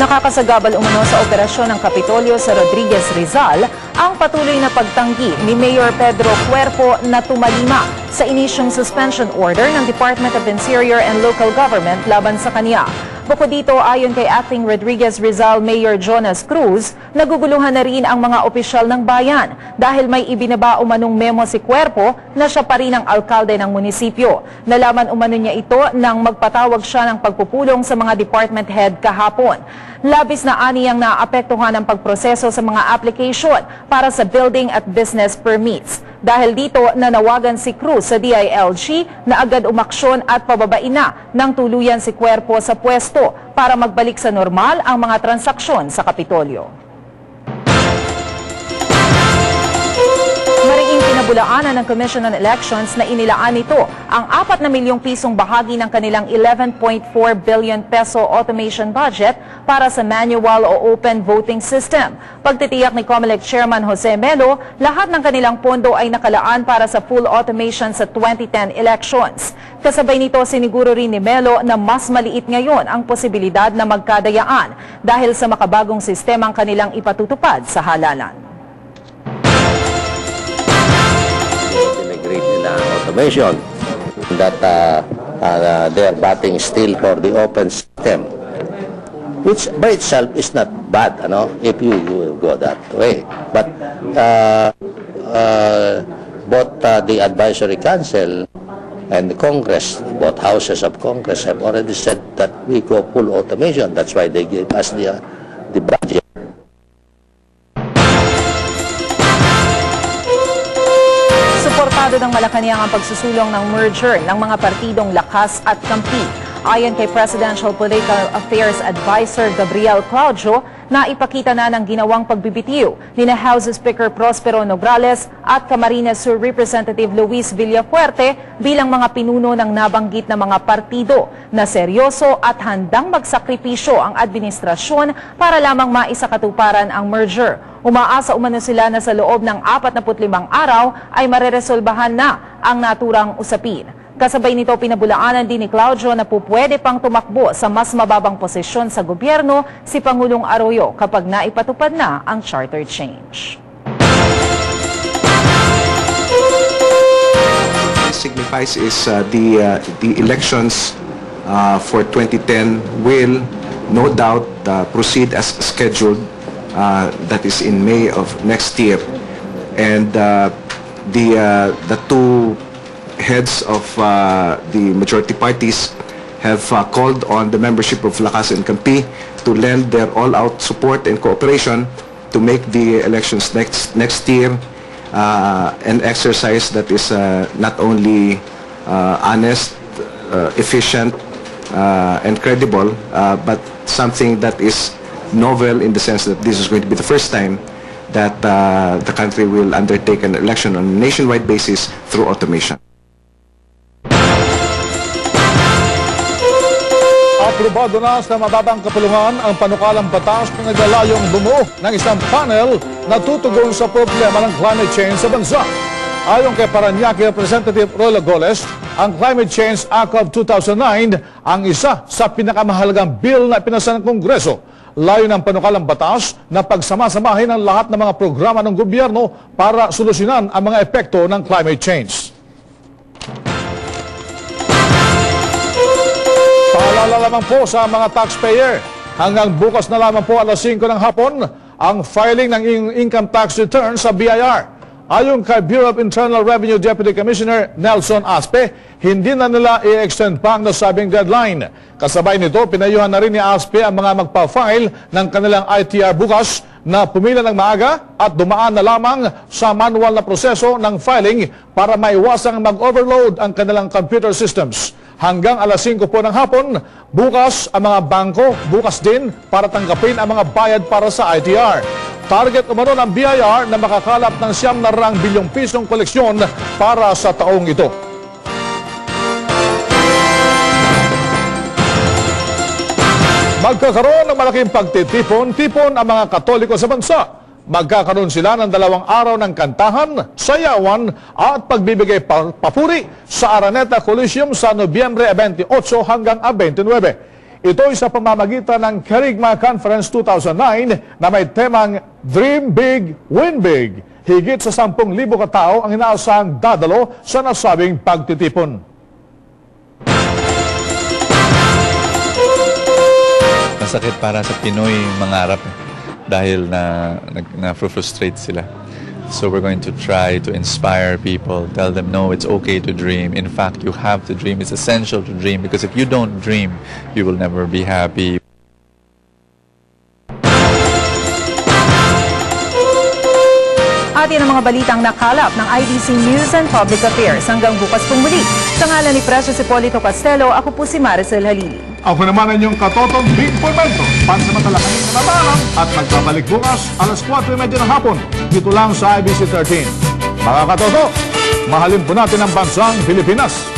Nakakasagabal umano sa operasyon ng Kapitolyo sa Rodriguez, Rizal ang patuloy na pagtanggi ni Mayor Pedro Cuerpo na tumalima sa inisyong suspension order ng Department of Interior and Local Government laban sa kanya. Bukod dito, ayon kay Acting Rodriguez Rizal Mayor Jonas Cruz, naguguluhan na rin ang mga opisyal ng bayan dahil may ibinaba umanong memo si Cuerpo na siya pa rin ang alkalde ng munisipyo. Nalaman umano niya ito nang magpatawag siya ng pagpupulong sa mga department head kahapon. Labis na aniyang naapektuhan ang pagproseso sa mga application para sa building at business permits. Dahil dito, nanawagan si Cruz sa DILG na agad umaksyon at pababain na ng tuluyan si Cuerpo sa pwesto para magbalik sa normal ang mga transaksyon sa Kapitolyo. Mariing pinabulaanan ng Commission on Elections na inilaan nito ang 4 na milyong pisong bahagi ng kanilang 11.4 billion peso automation budget para sa manual o open voting system. Pagtitiyak ni COMELEC Chairman Jose Melo, lahat ng kanilang pondo ay nakalaan para sa full automation sa 2010 elections. Kasabay nito, siniguro rin ni Melo na mas maliit ngayon ang posibilidad na magkadayaan dahil sa makabagong sistemang kanilang ipatutupad sa halalan. Automation that they are batting still for the open system, which by itself is not bad, if you go that way. But both the advisory council and the Congress, both houses of Congress, have already said that we go full automation. That's why they gave us the budget. Suportado ng Malacanang ang pagsusulong ng merger ng mga partidong Lakas at Kampi. Ayon kay Presidential Political Affairs Advisor Gabriel Claudio, na ipakita na ng ginawang pagbibitiw ni House Speaker Prospero Nograles at Camarines Sur Representative Luis Villafuerte bilang mga pinuno ng nabanggit na mga partido na seryoso at handang magsakripisyo ang administrasyon para lamang maisakatuparan ang merger. Umaasa umano sila na sa loob ng 45 araw ay mareresolbahan na ang naturang usapin. Kasabay nito, pinabulaanan din ni Claudio na pupwede pang tumakbo sa mas mababang posisyon sa gobyerno si Pangulong Arroyo kapag naipatupad na ang charter change. This signifies is the elections for 2010 will no doubt proceed as scheduled. That is in May of next year, and the two heads of the majority parties have called on the membership of Lakas and Kampi to lend their all-out support and cooperation to make the elections next year an exercise that is not only honest, efficient, and credible, but something that is novel in the sense that this is going to be the first time that the country will undertake an election on a nationwide basis through automation. Aprobado na sa mababang kapulungan ang panukalang batas na naglalayong bumuo ng isang panel na tutugon sa problema ng climate change sa bansa. Ayon kay Parañaque Representative Rola Goles, ang Climate Change Act of 2009 ang isa sa pinakamahalagang bill na pinasa ng Kongreso. Layo ng panukalang batas na pagsama-samahin ang lahat ng mga programa ng gobyerno para solusyonan ang mga epekto ng climate change. Paalala lamang po sa mga taxpayer, hanggang bukas na lamang po alas 5 ng hapon ang filing ng income tax return sa BIR. Ayon kay Bureau of Internal Revenue Deputy Commissioner Nelson Aspe, hindi na nila i-extend pa ang nasabing deadline. Kasabay nito, pinayuhan na rin ni Aspe ang mga magpa-file ng kanilang ITR bukas na pumila ng maaga at dumaan na lamang sa manual na proseso ng filing para maiwasang mag-overload ang kanilang computer systems. Hanggang alas 5 po ng hapon, bukas ang mga bangko, bukas din para tanggapin ang mga bayad para sa ITR. Target umano ng BIR na makakalap ng 900 bilyong pisong koleksyon para sa taong ito. Magkakaroon ng malaking pagtitipon-tipon ang mga Katoliko sa bansa. Magkakaroon sila ng 2 araw ng kantahan, sayawan at pagbibigay papuri sa Araneta Coliseum sa Nobyembre 28 hanggang 29. Ito'y sa pamamagitan ng Kerigma Conference 2009 na may temang Dream Big, Win Big. Higit sa 10,000 katao ang inaasahang dadalo sa nasabing pagtitipon. Masakit para sa Pinoy mangarap dahil na frustrate sila. So we're going to try to inspire people, tell them no, it's okay to dream. In fact, you have to dream. It's essential to dream because if you don't dream, you will never be happy. Atin ang mga balitang nakalap ng IBC News and Public Affairs. Hanggang bukas pong muli. Sa ngalan ni Precious Hipolito Castelo, ako po si Maricel Halili. Ako naman ang inyong katotong Big Formento. Pansamantala kami na nabalang at magbabalik bukas alas 4:30 ng hapon. Dito lang sa IBC 13. Mga katoto, mahalin po natin ang bansang Pilipinas.